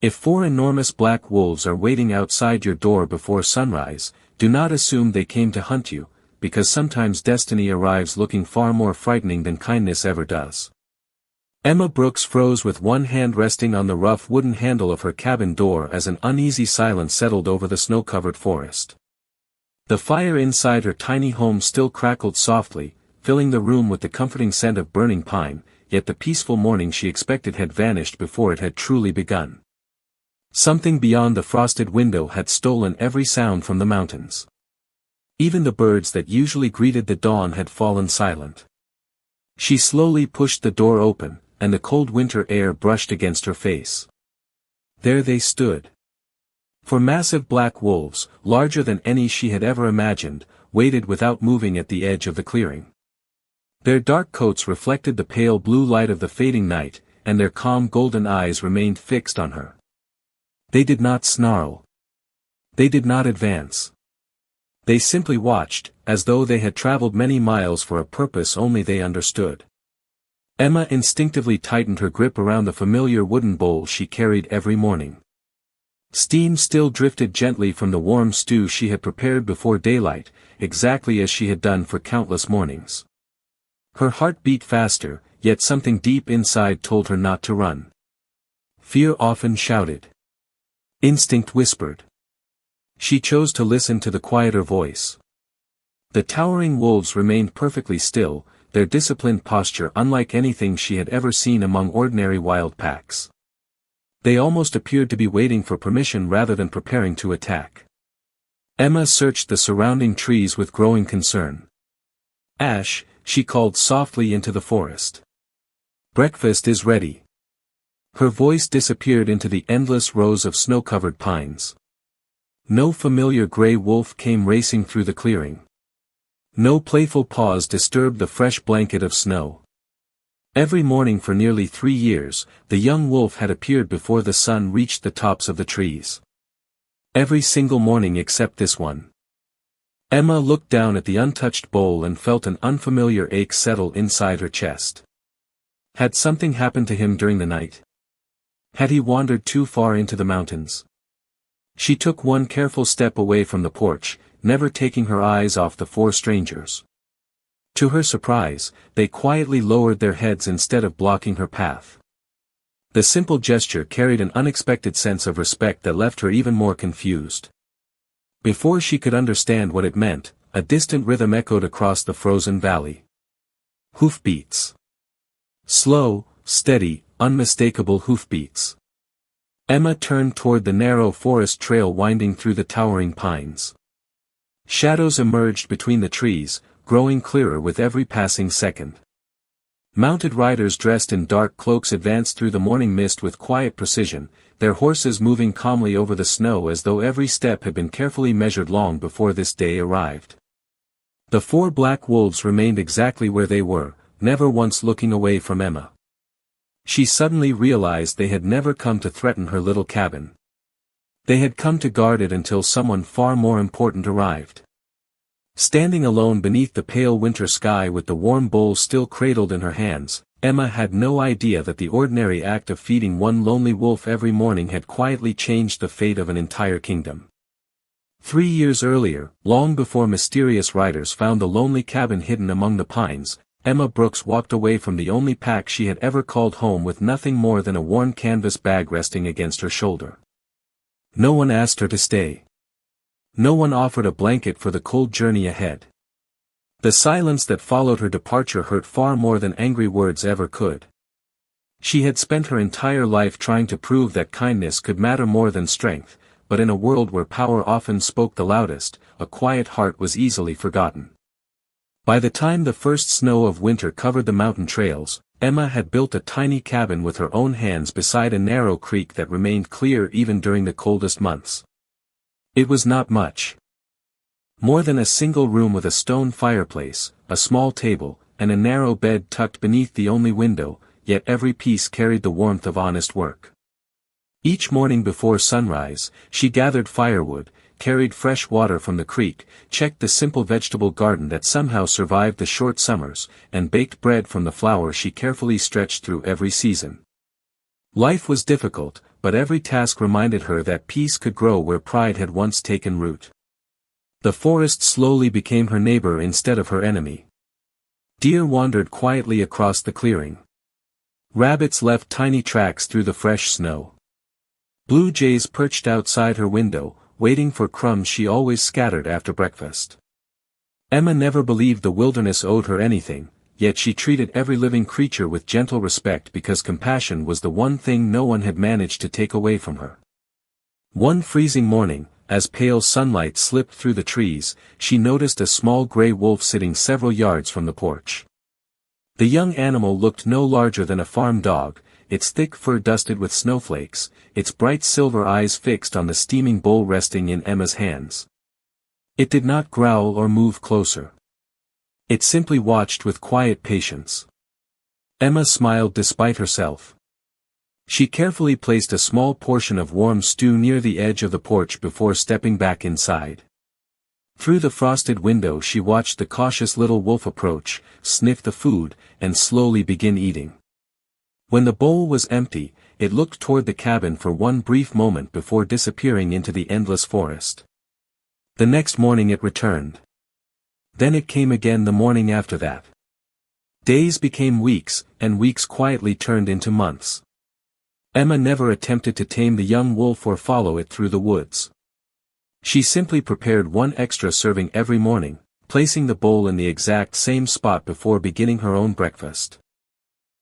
If 4 enormous black wolves are waiting outside your door before sunrise, do not assume they came to hunt you, because sometimes destiny arrives looking far more frightening than kindness ever does. Emma Brooks froze with one hand resting on the rough wooden handle of her cabin door as an uneasy silence settled over the snow-covered forest. The fire inside her tiny home still crackled softly, filling the room with the comforting scent of burning pine, yet the peaceful morning she expected had vanished before it had truly begun. Something beyond the frosted window had stolen every sound from the mountains. Even the birds that usually greeted the dawn had fallen silent. She slowly pushed the door open, and the cold winter air brushed against her face. There they stood. 4 massive black wolves, larger than any she had ever imagined, waited without moving at the edge of the clearing. Their dark coats reflected the pale blue light of the fading night, and their calm golden eyes remained fixed on her. They did not snarl. They did not advance. They simply watched, as though they had traveled many miles for a purpose only they understood. Emma instinctively tightened her grip around the familiar wooden bowl she carried every morning. Steam still drifted gently from the warm stew she had prepared before daylight, exactly as she had done for countless mornings. Her heart beat faster, yet something deep inside told her not to run. Fear often shouted. Instinct whispered. She chose to listen to the quieter voice. The towering wolves remained perfectly still, their disciplined posture unlike anything she had ever seen among ordinary wild packs. They almost appeared to be waiting for permission rather than preparing to attack. Emma searched the surrounding trees with growing concern. Ash, she called softly into the forest. Breakfast is ready. Her voice disappeared into the endless rows of snow-covered pines. No familiar gray wolf came racing through the clearing. No playful paws disturbed the fresh blanket of snow. Every morning for nearly 3 years, the young wolf had appeared before the sun reached the tops of the trees. Every single morning except this one. Emma looked down at the untouched bowl and felt an unfamiliar ache settle inside her chest. Had something happened to him during the night? Had he wandered too far into the mountains? She took one careful step away from the porch, never taking her eyes off the 4 strangers. To her surprise, they quietly lowered their heads instead of blocking her path. The simple gesture carried an unexpected sense of respect that left her even more confused. Before she could understand what it meant, a distant rhythm echoed across the frozen valley. Hoofbeats. Slow, steady, unmistakable hoofbeats. Emma turned toward the narrow forest trail winding through the towering pines. Shadows emerged between the trees, growing clearer with every passing second. Mounted riders dressed in dark cloaks advanced through the morning mist with quiet precision, their horses moving calmly over the snow as though every step had been carefully measured long before this day arrived. The 4 black wolves remained exactly where they were, never once looking away from Emma. She suddenly realized they had never come to threaten her little cabin. They had come to guard it until someone far more important arrived. Standing alone beneath the pale winter sky with the warm bowl still cradled in her hands, Emma had no idea that the ordinary act of feeding one lonely wolf every morning had quietly changed the fate of an entire kingdom. 3 years earlier, long before mysterious riders found the lonely cabin hidden among the pines, Emma Brooks walked away from the only pack she had ever called home with nothing more than a worn canvas bag resting against her shoulder. No one asked her to stay. No one offered a blanket for the cold journey ahead. The silence that followed her departure hurt far more than angry words ever could. She had spent her entire life trying to prove that kindness could matter more than strength, but in a world where power often spoke the loudest, a quiet heart was easily forgotten. By the time the first snow of winter covered the mountain trails, Emma had built a tiny cabin with her own hands beside a narrow creek that remained clear even during the coldest months. It was not much more than a single room with a stone fireplace, a small table, and a narrow bed tucked beneath the only window, yet every piece carried the warmth of honest work. Each morning before sunrise, she gathered firewood, carried fresh water from the creek, checked the simple vegetable garden that somehow survived the short summers, and baked bread from the flour she carefully stretched through every season. Life was difficult, but every task reminded her that peace could grow where pride had once taken root. The forest slowly became her neighbor instead of her enemy. Deer wandered quietly across the clearing. Rabbits left tiny tracks through the fresh snow. Blue jays perched outside her window, waiting for crumbs she always scattered after breakfast. Emma never believed the wilderness owed her anything, yet she treated every living creature with gentle respect because compassion was the one thing no one had managed to take away from her. One freezing morning, as pale sunlight slipped through the trees, she noticed a small gray wolf sitting several yards from the porch. The young animal looked no larger than a farm dog, its thick fur dusted with snowflakes, its bright silver eyes fixed on the steaming bowl resting in Emma's hands. It did not growl or move closer. It simply watched with quiet patience. Emma smiled despite herself. She carefully placed a small portion of warm stew near the edge of the porch before stepping back inside. Through the frosted window she watched the cautious little wolf approach, sniff the food, and slowly begin eating. When the bowl was empty, it looked toward the cabin for one brief moment before disappearing into the endless forest. The next morning it returned. Then it came again the morning after that. Days became weeks, and weeks quietly turned into months. Emma never attempted to tame the young wolf or follow it through the woods. She simply prepared one extra serving every morning, placing the bowl in the exact same spot before beginning her own breakfast.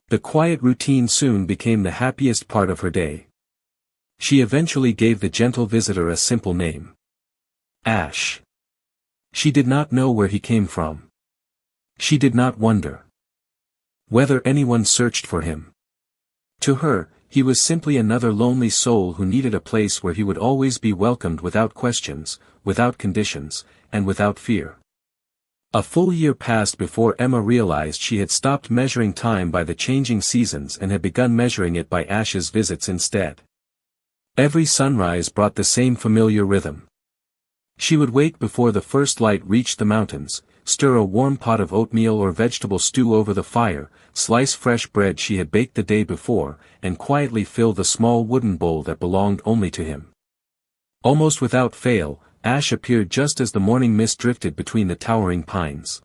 The quiet routine soon became the happiest part of her day. She eventually gave the gentle visitor a simple name. Ash. She did not know where he came from. She did not wonder whether anyone searched for him. To her, he was simply another lonely soul who needed a place where he would always be welcomed without questions, without conditions, and without fear. A full year passed before Emma realized she had stopped measuring time by the changing seasons and had begun measuring it by Ash's visits instead. Every sunrise brought the same familiar rhythm. She would wake before the first light reached the mountains, stir a warm pot of oatmeal or vegetable stew over the fire, slice fresh bread she had baked the day before, and quietly fill the small wooden bowl that belonged only to him. Almost without fail, Ash appeared just as the morning mist drifted between the towering pines.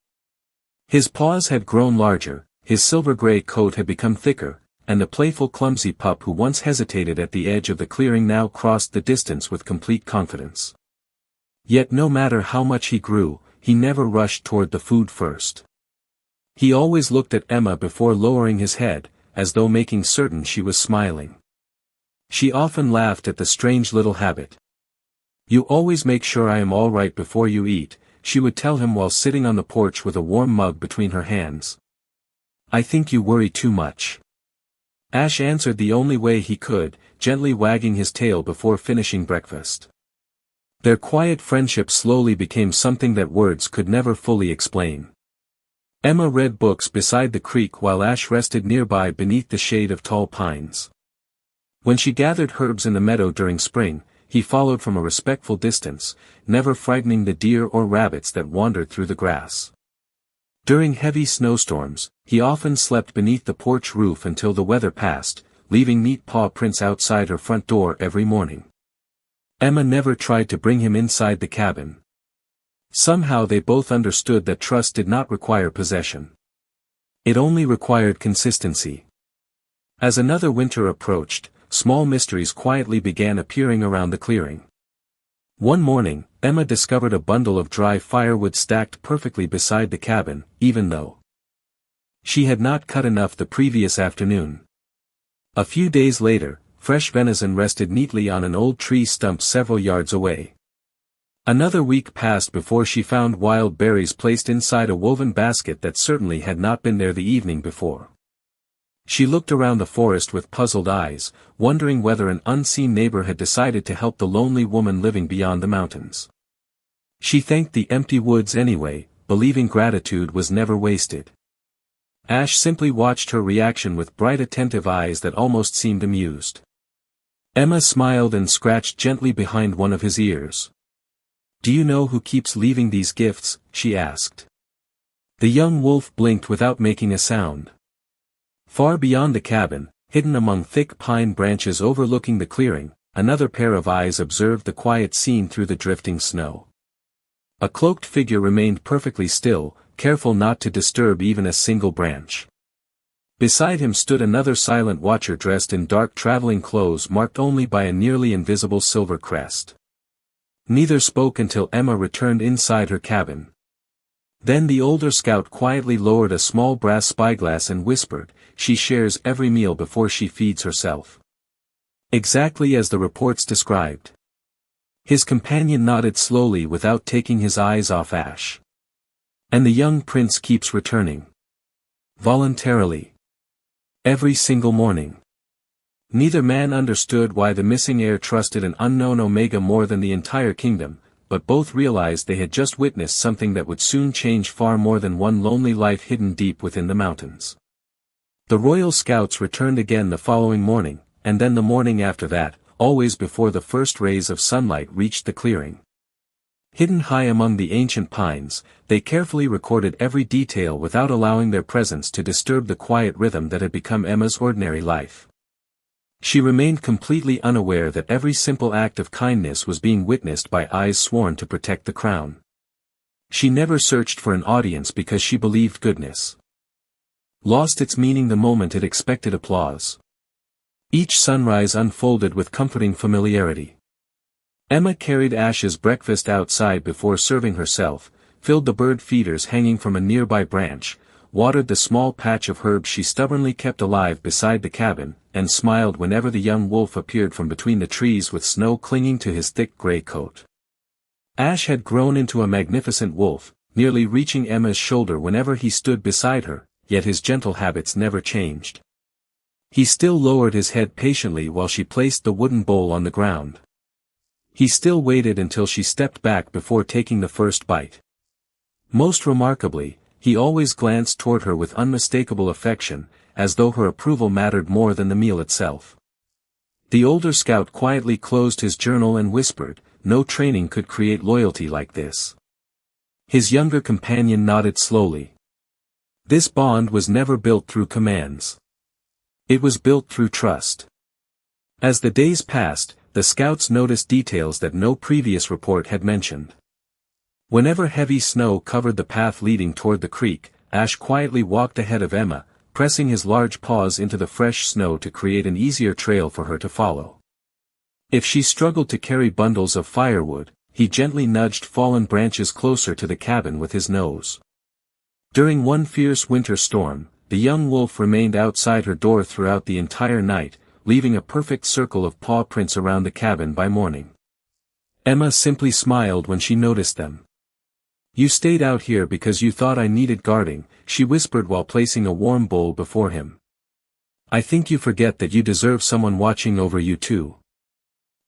His paws had grown larger, his silver-gray coat had become thicker, and the playful clumsy pup who once hesitated at the edge of the clearing now crossed the distance with complete confidence. Yet no matter how much he grew, he never rushed toward the food first. He always looked at Emma before lowering his head, as though making certain she was smiling. She often laughed at the strange little habit. "You always make sure I am all right before you eat," she would tell him while sitting on the porch with a warm mug between her hands. "I think you worry too much." Ash answered the only way he could, gently wagging his tail before finishing breakfast. Their quiet friendship slowly became something that words could never fully explain. Emma read books beside the creek while Ash rested nearby beneath the shade of tall pines. When she gathered herbs in the meadow during spring, he followed from a respectful distance, never frightening the deer or rabbits that wandered through the grass. During heavy snowstorms, he often slept beneath the porch roof until the weather passed, leaving neat paw prints outside her front door every morning. Emma never tried to bring him inside the cabin. Somehow they both understood that trust did not require possession. It only required consistency. As another winter approached, small mysteries quietly began appearing around the clearing. One morning, Emma discovered a bundle of dry firewood stacked perfectly beside the cabin, even though she had not cut enough the previous afternoon. A few days later, fresh venison rested neatly on an old tree stump several yards away. Another week passed before she found wild berries placed inside a woven basket that certainly had not been there the evening before. She looked around the forest with puzzled eyes, wondering whether an unseen neighbor had decided to help the lonely woman living beyond the mountains. She thanked the empty woods anyway, believing gratitude was never wasted. Ash simply watched her reaction with bright attentive eyes that almost seemed amused. Emma smiled and scratched gently behind one of his ears. "Do you know who keeps leaving these gifts?" she asked. The young wolf blinked without making a sound. Far beyond the cabin, Hidden among thick pine branches overlooking the clearing, another pair of eyes observed the quiet scene through the drifting snow. A cloaked figure remained perfectly still, careful not to disturb even a single branch. Beside him stood another silent watcher dressed in dark traveling clothes marked only by a nearly invisible silver crest. Neither spoke until Emma returned inside her cabin. Then the older scout quietly lowered a small brass spyglass and whispered, "She shares every meal before she feeds herself." Exactly as the reports described. His companion nodded slowly without taking his eyes off Ash. And the young prince keeps returning. Voluntarily. Every single morning. Neither man understood why the missing heir trusted an unknown Omega more than the entire kingdom, but both realized they had just witnessed something that would soon change far more than one lonely life hidden deep within the mountains. The royal scouts returned again the following morning, and then the morning after that, always before the first rays of sunlight reached the clearing. Hidden high among the ancient pines, they carefully recorded every detail without allowing their presence to disturb the quiet rhythm that had become Emma's ordinary life. She remained completely unaware that every simple act of kindness was being witnessed by eyes sworn to protect the crown. She never searched for an audience because she believed goodness lost its meaning the moment it expected applause. Each sunrise unfolded with comforting familiarity. Emma carried Ash's breakfast outside before serving herself, filled the bird feeders hanging from a nearby branch, watered the small patch of herbs she stubbornly kept alive beside the cabin, and smiled whenever the young wolf appeared from between the trees with snow clinging to his thick gray coat. Ash had grown into a magnificent wolf, nearly reaching Emma's shoulder whenever he stood beside her, yet his gentle habits never changed. He still lowered his head patiently while she placed the wooden bowl on the ground. He still waited until she stepped back before taking the first bite. Most remarkably, he always glanced toward her with unmistakable affection, as though her approval mattered more than the meal itself. The older scout quietly closed his journal and whispered, "No training could create loyalty like this." His younger companion nodded slowly. This bond was never built through commands. It was built through trust. As the days passed, the scouts noticed details that no previous report had mentioned. Whenever heavy snow covered the path leading toward the creek, Ash quietly walked ahead of Emma, pressing his large paws into the fresh snow to create an easier trail for her to follow. If she struggled to carry bundles of firewood, he gently nudged fallen branches closer to the cabin with his nose. During one fierce winter storm, the young wolf remained outside her door throughout the entire night, leaving a perfect circle of paw prints around the cabin by morning. Emma simply smiled when she noticed them. "You stayed out here because you thought I needed guarding," she whispered while placing a warm bowl before him. "I think you forget that you deserve someone watching over you too."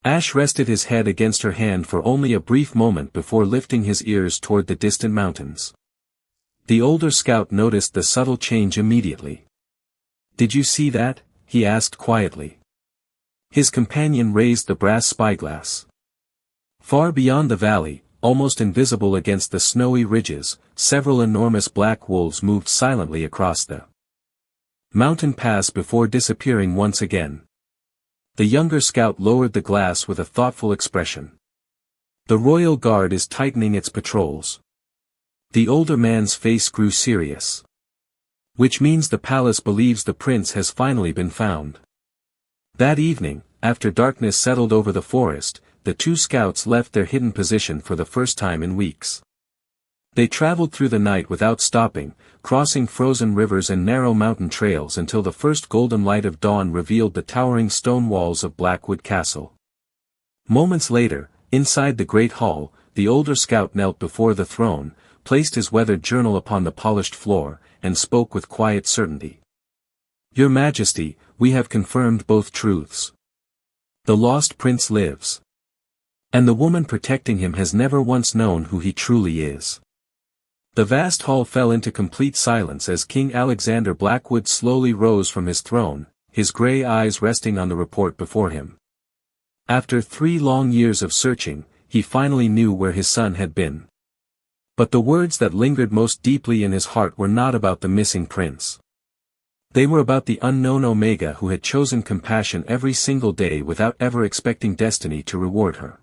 Ash rested his head against her hand for only a brief moment before lifting his ears toward the distant mountains. The older scout noticed the subtle change immediately. "Did you see that?" he asked quietly. His companion raised the brass spyglass. Far beyond the valley, almost invisible against the snowy ridges, several enormous black wolves moved silently across the mountain pass before disappearing once again. The younger scout lowered the glass with a thoughtful expression. "The royal guard is tightening its patrols." The older man's face grew serious. "Which means the palace believes the prince has finally been found." That evening, after darkness settled over the forest, the two scouts left their hidden position for the first time in weeks. They traveled through the night without stopping, crossing frozen rivers and narrow mountain trails until the first golden light of dawn revealed the towering stone walls of Blackwood Castle. Moments later, inside the great hall, the older scout knelt before the throne, placed his weathered journal upon the polished floor, and spoke with quiet certainty. "Your Majesty, we have confirmed both truths. The lost prince lives. And the woman protecting him has never once known who he truly is." The vast hall fell into complete silence as King Alexander Blackwood slowly rose from his throne, his gray eyes resting on the report before him. After 3 long years of searching, he finally knew where his son had been. But the words that lingered most deeply in his heart were not about the missing prince. They were about the unknown Omega who had chosen compassion every single day without ever expecting destiny to reward her.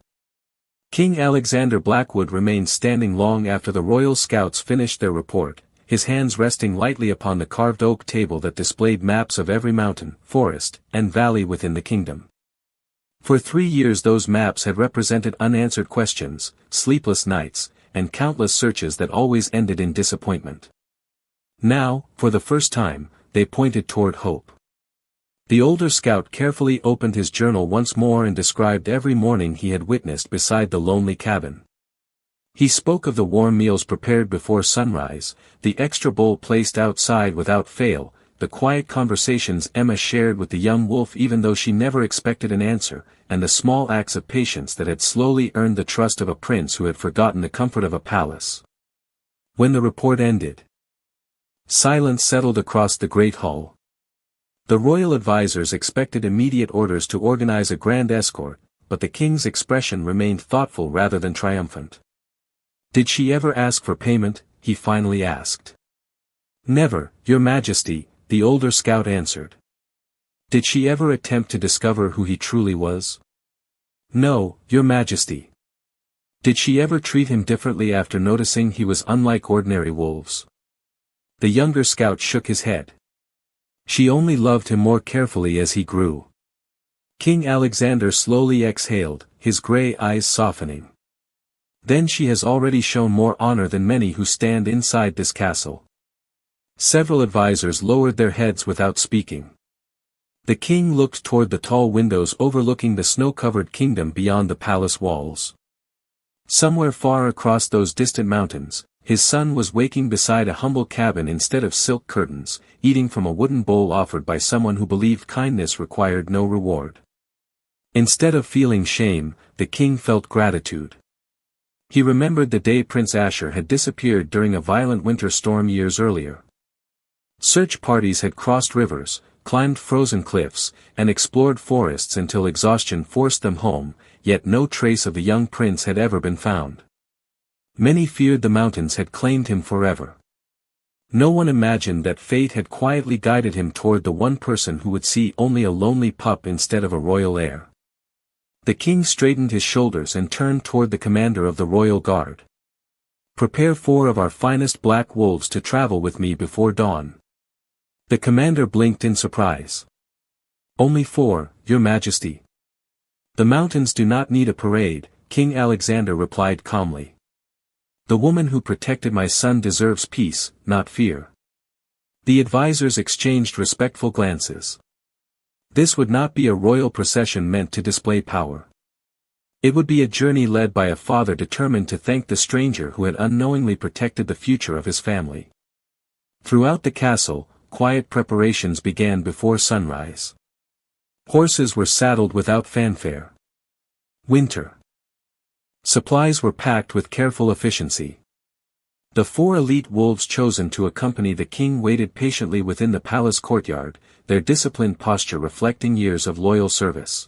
King Alexander Blackwood remained standing long after the royal scouts finished their report, his hands resting lightly upon the carved oak table that displayed maps of every mountain, forest, and valley within the kingdom. For 3 years those maps had represented unanswered questions, sleepless nights, and countless searches that always ended in disappointment. Now, for the first time, they pointed toward hope. The older scout carefully opened his journal once more and described every morning he had witnessed beside the lonely cabin. He spoke of the warm meals prepared before sunrise, the extra bowl placed outside without fail, the quiet conversations Emma shared with the young wolf even though she never expected an answer, and the small acts of patience that had slowly earned the trust of a prince who had forgotten the comfort of a palace. When the report ended, silence settled across the great hall. The royal advisors expected immediate orders to organize a grand escort, but the king's expression remained thoughtful rather than triumphant. "Did she ever ask for payment?" he finally asked. "Never, Your Majesty," the older scout answered. "Did she ever attempt to discover who he truly was?" "No, Your Majesty." "Did she ever treat him differently after noticing he was unlike ordinary wolves?" The younger scout shook his head. "She only loved him more carefully as he grew." King Alexander slowly exhaled, his gray eyes softening. "Then she has already shown more honor than many who stand inside this castle." Several advisors lowered their heads without speaking. The king looked toward the tall windows overlooking the snow-covered kingdom beyond the palace walls. Somewhere far across those distant mountains, his son was waking beside a humble cabin instead of silk curtains, eating from a wooden bowl offered by someone who believed kindness required no reward. Instead of feeling shame, the king felt gratitude. He remembered the day Prince Asher had disappeared during a violent winter storm years earlier. Search parties had crossed rivers, climbed frozen cliffs, and explored forests until exhaustion forced them home, yet no trace of the young prince had ever been found. Many feared the mountains had claimed him forever. No one imagined that fate had quietly guided him toward the one person who would see only a lonely pup instead of a royal heir. The king straightened his shoulders and turned toward the commander of the royal guard. "Prepare 4 of our finest black wolves to travel with me before dawn." The commander blinked in surprise. "Only 4, Your Majesty." "The mountains do not need a parade," King Alexander replied calmly. "The woman who protected my son deserves peace, not fear." The advisors exchanged respectful glances. This would not be a royal procession meant to display power. It would be a journey led by a father determined to thank the stranger who had unknowingly protected the future of his family. Throughout the castle, quiet preparations began before sunrise. Horses were saddled without fanfare. Winter. Supplies were packed with careful efficiency. The 4 elite wolves chosen to accompany the king waited patiently within the palace courtyard, their disciplined posture reflecting years of loyal service.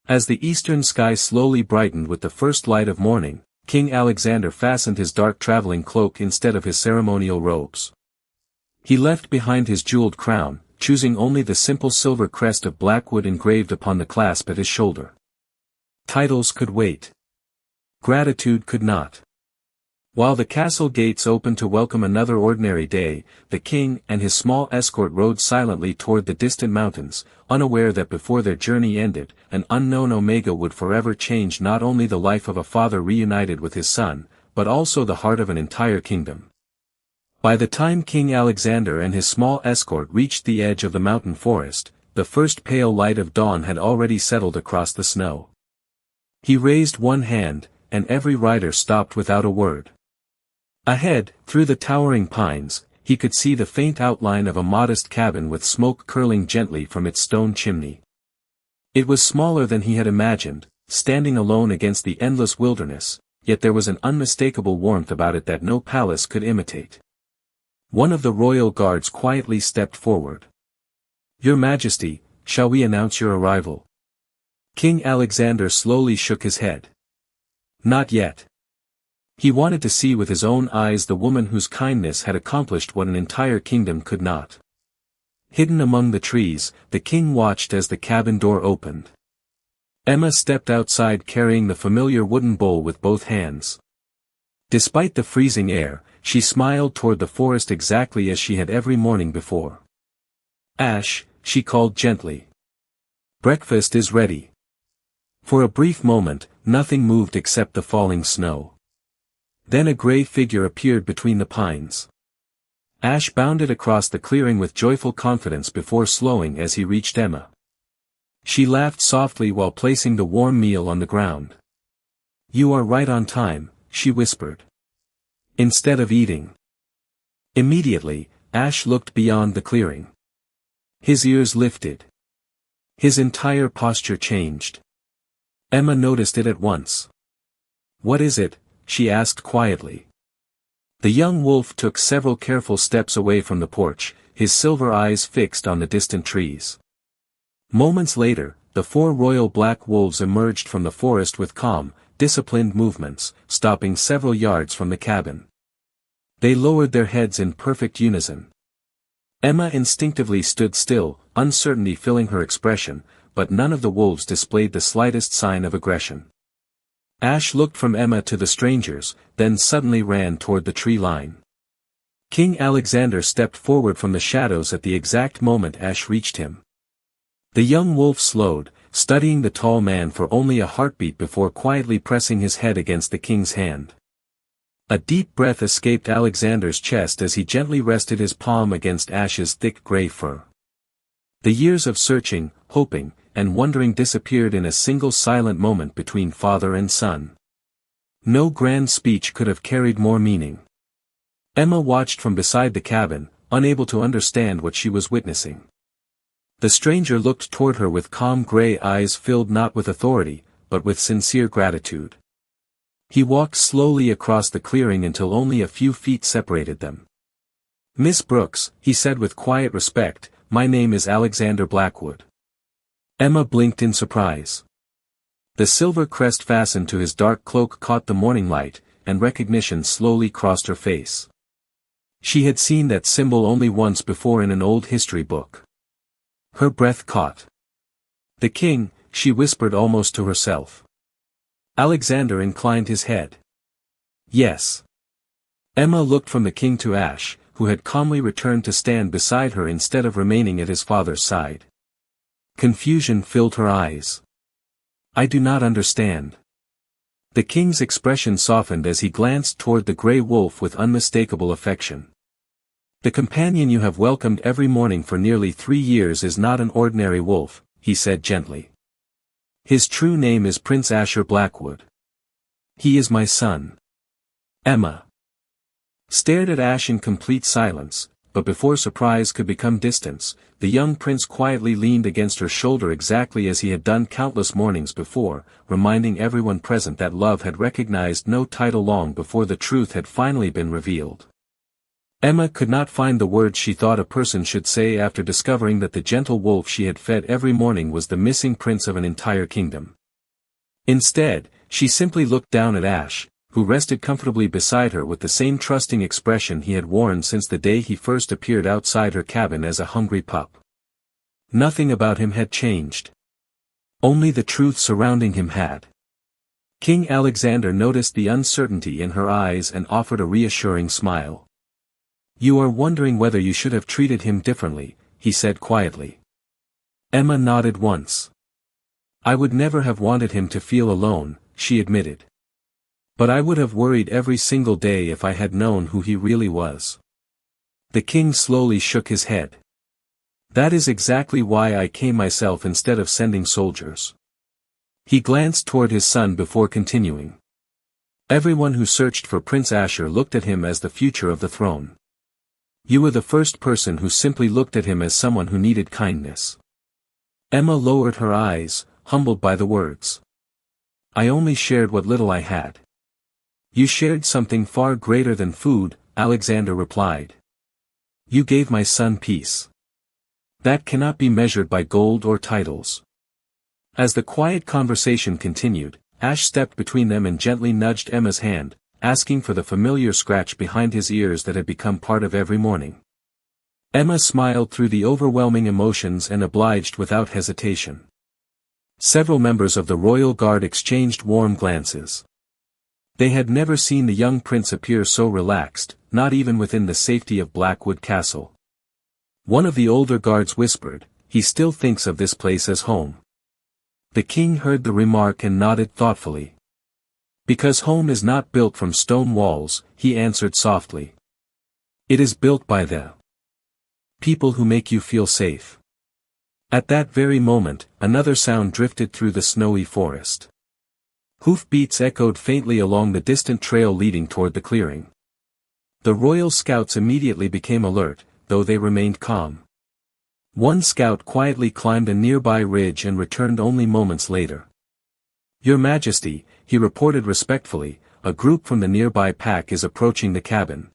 As the eastern sky slowly brightened with the first light of morning, King Alexander fastened his dark traveling cloak instead of his ceremonial robes. He left behind his jeweled crown, choosing only the simple silver crest of Blackwood engraved upon the clasp at his shoulder. Titles could wait. Gratitude could not. While the castle gates opened to welcome another ordinary day, the king and his small escort rode silently toward the distant mountains, unaware that before their journey ended, an unknown Omega would forever change not only the life of a father reunited with his son, but also the heart of an entire kingdom. By the time King Alexander and his small escort reached the edge of the mountain forest, the first pale light of dawn had already settled across the snow. He raised one hand, and every rider stopped without a word. Ahead, through the towering pines, he could see the faint outline of a modest cabin with smoke curling gently from its stone chimney. It was smaller than he had imagined, standing alone against the endless wilderness, yet there was an unmistakable warmth about it that no palace could imitate. One of the royal guards quietly stepped forward. "Your Majesty, shall we announce your arrival?" King Alexander slowly shook his head. "Not yet." He wanted to see with his own eyes the woman whose kindness had accomplished what an entire kingdom could not. Hidden among the trees, the king watched as the cabin door opened. Emma stepped outside carrying the familiar wooden bowl with both hands. Despite the freezing air, she smiled toward the forest exactly as she had every morning before. "Ash," she called gently. "Breakfast is ready." For a brief moment, nothing moved except the falling snow. Then a gray figure appeared between the pines. Ash bounded across the clearing with joyful confidence before slowing as he reached Emma. She laughed softly while placing the warm meal on the ground. "You are right on time," she whispered. "Instead of eating." Immediately, Ash looked beyond the clearing. His ears lifted. His entire posture changed. Emma noticed it at once. "What is it?" she asked quietly. The young wolf took several careful steps away from the porch, his silver eyes fixed on the distant trees. Moments later, the 4 royal black wolves emerged from the forest with calm, disciplined movements, stopping several yards from the cabin. They lowered their heads in perfect unison. Emma instinctively stood still, uncertainty filling her expression, but none of the wolves displayed the slightest sign of aggression. Ash looked from Emma to the strangers, then suddenly ran toward the tree line. King Alexander stepped forward from the shadows at the exact moment Ash reached him. The young wolf slowed, studying the tall man for only a heartbeat before quietly pressing his head against the king's hand. A deep breath escaped Alexander's chest as he gently rested his palm against Ash's thick gray fur. The years of searching, hoping, and wondering disappeared in a single silent moment between father and son. No grand speech could have carried more meaning. Emma watched from beside the cabin, unable to understand what she was witnessing. The stranger looked toward her with calm gray eyes filled not with authority, but with sincere gratitude. He walked slowly across the clearing until only a few feet separated them. "Miss Brooks," he said with quiet respect, "my name is Alexander Blackwood." Emma blinked in surprise. The silver crest fastened to his dark cloak caught the morning light, and recognition slowly crossed her face. She had seen that symbol only once before in an old history book. Her breath caught. "The king," she whispered almost to herself. Alexander inclined his head. "Yes." Emma looked from the king to Ash, who had calmly returned to stand beside her instead of remaining at his father's side. Confusion filled her eyes. "I do not understand." The king's expression softened as he glanced toward the gray wolf with unmistakable affection. "The companion you have welcomed every morning for nearly 3 years is not an ordinary wolf," he said gently. "His true name is Prince Asher Blackwood. He is my son." Emma stared at Ash in complete silence, but before surprise could become distance, the young prince quietly leaned against her shoulder exactly as he had done countless mornings before, reminding everyone present that love had recognized no title long before the truth had finally been revealed. Emma could not find the words she thought a person should say after discovering that the gentle wolf she had fed every morning was the missing prince of an entire kingdom. Instead, she simply looked down at Ash, who rested comfortably beside her with the same trusting expression he had worn since the day he first appeared outside her cabin as a hungry pup. Nothing about him had changed. Only the truth surrounding him had. King Alexander noticed the uncertainty in her eyes and offered a reassuring smile. "You are wondering whether you should have treated him differently," he said quietly. Emma nodded once. "I would never have wanted him to feel alone," she admitted. "But I would have worried every single day if I had known who he really was." The king slowly shook his head. "That is exactly why I came myself instead of sending soldiers." He glanced toward his son before continuing. "Everyone who searched for Prince Asher looked at him as the future of the throne. You were the first person who simply looked at him as someone who needed kindness." Emma lowered her eyes, humbled by the words. "I only shared what little I had." "You shared something far greater than food," Alexander replied. "You gave my son peace. That cannot be measured by gold or titles." As the quiet conversation continued, Ash stepped between them and gently nudged Emma's hand, asking for the familiar scratch behind his ears that had become part of every morning. Emma smiled through the overwhelming emotions and obliged without hesitation. Several members of the royal guard exchanged warm glances. They had never seen the young prince appear so relaxed, not even within the safety of Blackwood Castle. One of the older guards whispered, "He still thinks of this place as home." The king heard the remark and nodded thoughtfully. "Because home is not built from stone walls," he answered softly. "It is built by the people who make you feel safe." At that very moment, another sound drifted through the snowy forest. Hoofbeats echoed faintly along the distant trail leading toward the clearing. The royal scouts immediately became alert, though they remained calm. One scout quietly climbed a nearby ridge and returned only moments later. "Your Majesty," he reported respectfully, "a group from the nearby pack is approaching the cabin.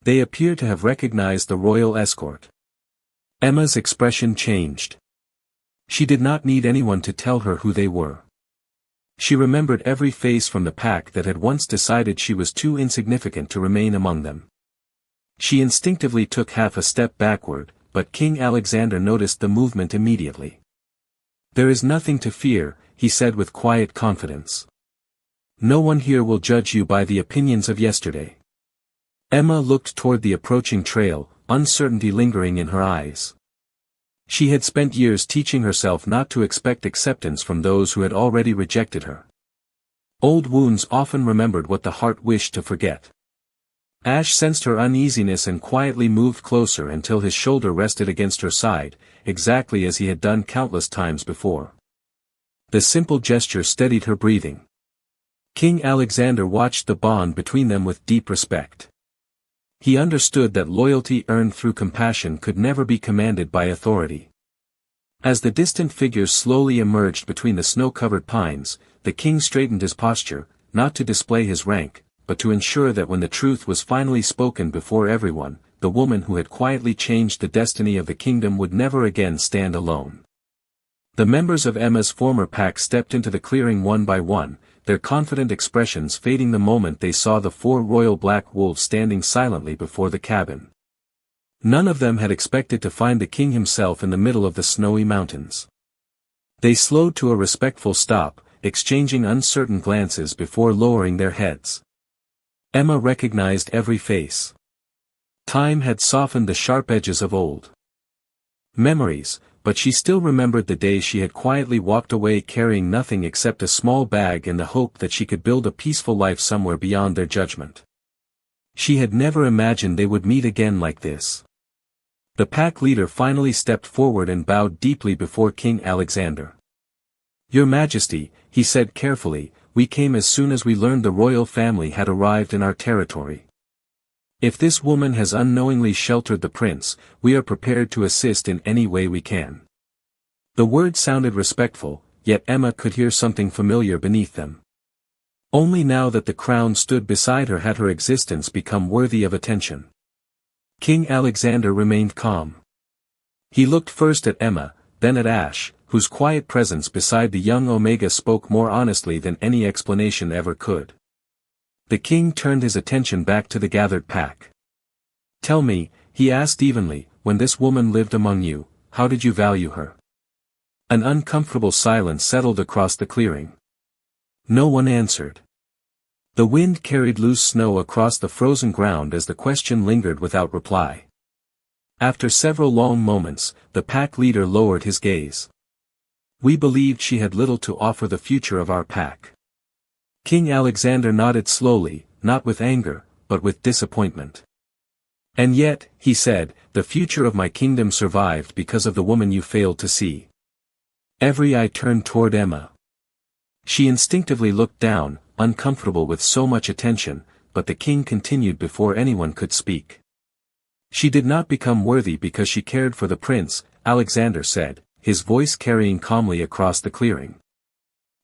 They appear to have recognized the royal escort." Emma's expression changed. She did not need anyone to tell her who they were. She remembered every face from the pack that had once decided she was too insignificant to remain among them. She instinctively took half a step backward, but King Alexander noticed the movement immediately. "There is nothing to fear," he said with quiet confidence. "No one here will judge you by the opinions of yesterday." Emma looked toward the approaching trail, uncertainty lingering in her eyes. She had spent years teaching herself not to expect acceptance from those who had already rejected her. Old wounds often remembered what the heart wished to forget. Ash sensed her uneasiness and quietly moved closer until his shoulder rested against her side, exactly as he had done countless times before. The simple gesture steadied her breathing. King Alexander watched the bond between them with deep respect. He understood that loyalty earned through compassion could never be commanded by authority. As the distant figures slowly emerged between the snow-covered pines, the king straightened his posture, not to display his rank, but to ensure that when the truth was finally spoken before everyone, the woman who had quietly changed the destiny of the kingdom would never again stand alone. The members of Emma's former pack stepped into the clearing one by one, their confident expressions fading the moment they saw the 4 royal black wolves standing silently before the cabin. None of them had expected to find the king himself in the middle of the snowy mountains. They slowed to a respectful stop, exchanging uncertain glances before lowering their heads. Emma recognized every face. Time had softened the sharp edges of old memories, but she still remembered the day she had quietly walked away carrying nothing except a small bag and the hope that she could build a peaceful life somewhere beyond their judgment. She had never imagined they would meet again like this. The pack leader finally stepped forward and bowed deeply before King Alexander. "Your Majesty," he said carefully, "we came as soon as we learned the royal family had arrived in our territory. If this woman has unknowingly sheltered the prince, we are prepared to assist in any way we can." The words sounded respectful, yet Emma could hear something familiar beneath them. Only now that the crown stood beside her had her existence become worthy of attention. King Alexander remained calm. He looked first at Emma, then at Ash, whose quiet presence beside the young Omega spoke more honestly than any explanation ever could. The king turned his attention back to the gathered pack. "Tell me," he asked evenly, "when this woman lived among you, how did you value her?" An uncomfortable silence settled across the clearing. No one answered. The wind carried loose snow across the frozen ground as the question lingered without reply. After several long moments, the pack leader lowered his gaze. "We believed she had little to offer the future of our pack." King Alexander nodded slowly, not with anger, but with disappointment. "And yet," he said, "the future of my kingdom survived because of the woman you failed to see." Every eye turned toward Emma. She instinctively looked down, uncomfortable with so much attention, but the king continued before anyone could speak. "She did not become worthy because she cared for the prince," Alexander said, his voice carrying calmly across the clearing.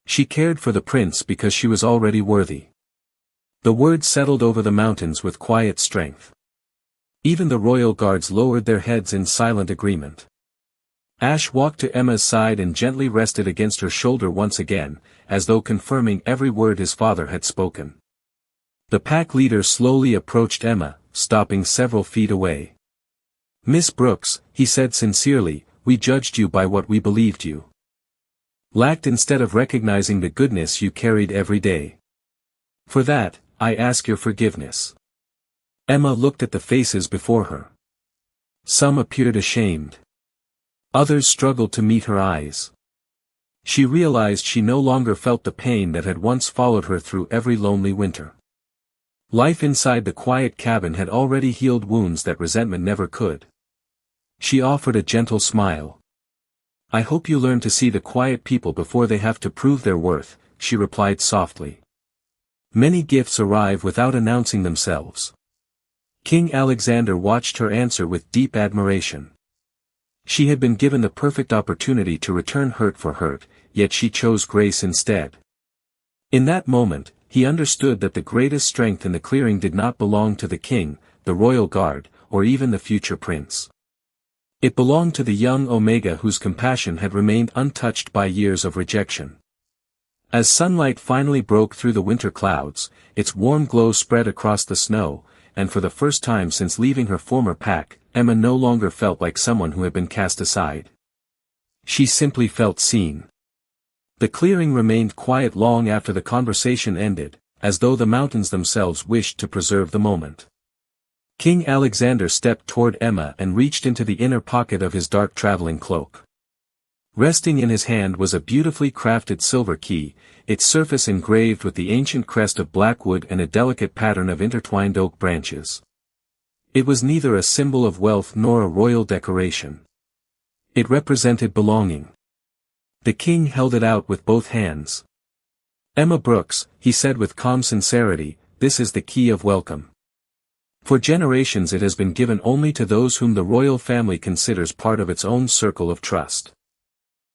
"She cared for the prince because she was already worthy." The words settled over the mountains with quiet strength. Even the royal guards lowered their heads in silent agreement. Ash walked to Emma's side and gently rested against her shoulder once again, as though confirming every word his father had spoken. The pack leader slowly approached Emma, stopping several feet away. Miss Brooks, he said sincerely, we judged you by what we believed you lacked instead of recognizing the goodness you carried every day. For that, I ask your forgiveness. Emma looked at the faces before her. Some appeared ashamed. Others struggled to meet her eyes. She realized she no longer felt the pain that had once followed her through every lonely winter. Life inside the quiet cabin had already healed wounds that resentment never could. She offered a gentle smile. I hope you learn to see the quiet people before they have to prove their worth, she replied softly. Many gifts arrive without announcing themselves. King Alexander watched her answer with deep admiration. She had been given the perfect opportunity to return hurt for hurt, yet she chose grace instead. In that moment, he understood that the greatest strength in the clearing did not belong to the king, the royal guard, or even the future prince. It belonged to the young Omega whose compassion had remained untouched by years of rejection. As sunlight finally broke through the winter clouds, its warm glow spread across the snow, and for the first time since leaving her former pack, Emma no longer felt like someone who had been cast aside. She simply felt seen. The clearing remained quiet long after the conversation ended, as though the mountains themselves wished to preserve the moment. King Alexander stepped toward Emma and reached into the inner pocket of his dark traveling cloak. Resting in his hand was a beautifully crafted silver key, its surface engraved with the ancient crest of blackwood and a delicate pattern of intertwined oak branches. It was neither a symbol of wealth nor a royal decoration. It represented belonging. The king held it out with both hands. Emma Brooks, he said with calm sincerity, this is the key of welcome. For generations it has been given only to those whom the royal family considers part of its own circle of trust.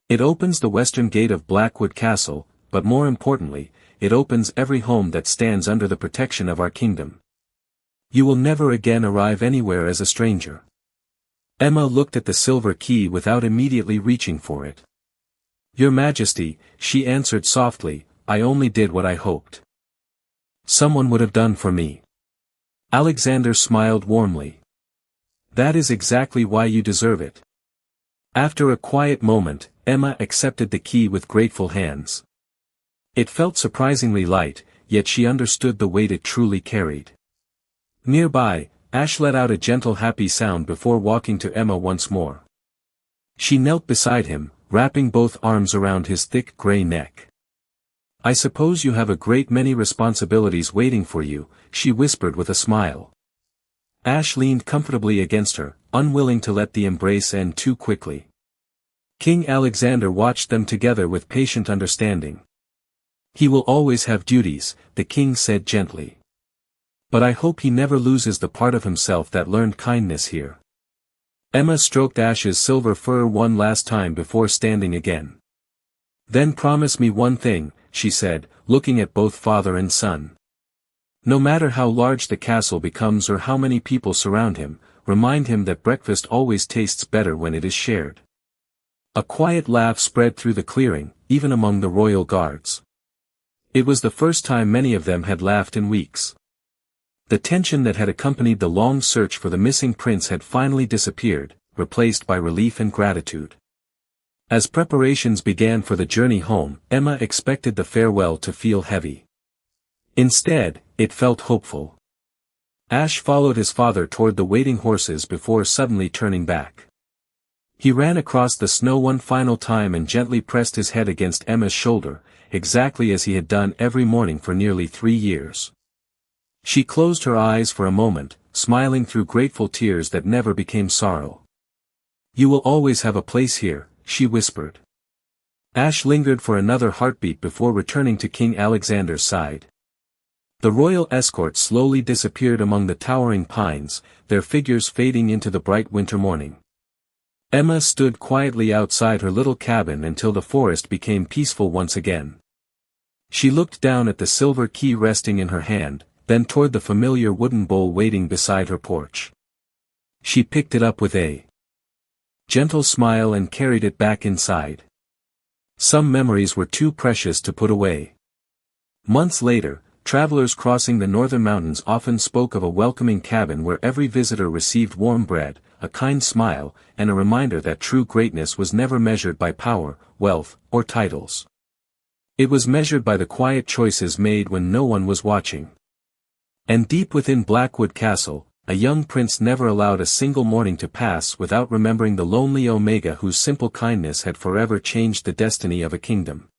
It opens the western gate of Blackwood Castle, but more importantly, it opens every home that stands under the protection of our kingdom. You will never again arrive anywhere as a stranger. Emma looked at the silver key without immediately reaching for it. Your Majesty, she answered softly, I only did what I hoped someone would have done for me. Alexander smiled warmly. That is exactly why you deserve it. After a quiet moment, Emma accepted the key with grateful hands. It felt surprisingly light, yet she understood the weight it truly carried. Nearby, Ash let out a gentle happy sound before walking to Emma once more. She knelt beside him, wrapping both arms around his thick gray neck. I suppose you have a great many responsibilities waiting for you, she whispered with a smile. Ash leaned comfortably against her, unwilling to let the embrace end too quickly. King Alexander watched them together with patient understanding. He will always have duties, the king said gently. But I hope he never loses the part of himself that learned kindness here. Emma stroked Ash's silver fur one last time before standing again. Then promise me one thing, she said, looking at both father and son. No matter how large the castle becomes or how many people surround him, remind him that breakfast always tastes better when it is shared. A quiet laugh spread through the clearing, even among the royal guards. It was the first time many of them had laughed in weeks. The tension that had accompanied the long search for the missing prince had finally disappeared, replaced by relief and gratitude. As preparations began for the journey home, Emma expected the farewell to feel heavy. Instead, it felt hopeful. Ash followed his father toward the waiting horses before suddenly turning back. He ran across the snow one final time and gently pressed his head against Emma's shoulder, exactly as he had done every morning for nearly 3 years. She closed her eyes for a moment, smiling through grateful tears that never became sorrow. You will always have a place here, she whispered. Ash lingered for another heartbeat before returning to King Alexander's side. The royal escort slowly disappeared among the towering pines, their figures fading into the bright winter morning. Emma stood quietly outside her little cabin until the forest became peaceful once again. She looked down at the silver key resting in her hand, then toward the familiar wooden bowl waiting beside her porch. She picked it up with a gentle smile and carried it back inside. Some memories were too precious to put away. Months later, travelers crossing the northern mountains often spoke of a welcoming cabin where every visitor received warm bread, a kind smile, and a reminder that true greatness was never measured by power, wealth, or titles. It was measured by the quiet choices made when no one was watching. And deep within Blackwood Castle, a young prince never allowed a single morning to pass without remembering the lonely Omega whose simple kindness had forever changed the destiny of a kingdom.